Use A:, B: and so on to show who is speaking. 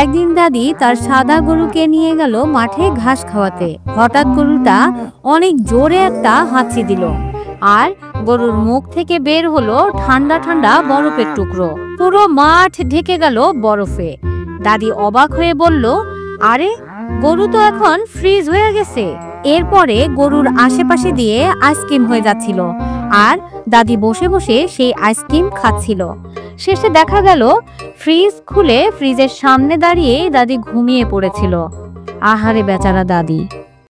A: একদিন দাদি তার সাদা গরুকে নিয়ে গেল মাঠে ঘাস খাওয়াতে। হঠাৎ গরুটা অনেক জোরে একটা হাঁচি দিল, আর গরুর মুখ থেকে বের হলো ঠান্ডা ঠান্ডা বরফের টুকরো। পুরো মাঠ ঢেকে গেল বরফে। দাদি অবাক হয়ে বলল, আরে, গরু তো এখন ফ্রিজ হয়ে গেছে। এরপরে গরুর আশেপাশে দিয়ে আইসক্রিম হয়ে যাচ্ছিল, আর দাদি বসে বসে সেই আইসক্রিম খাচ্ছিল। শেষে দেখা গেল ফ্রিজ খুলে ফ্রিজের সামনে দাঁড়িয়ে দাদি ঘুমিয়ে পড়েছিল। আহারে বেচারা দাদি।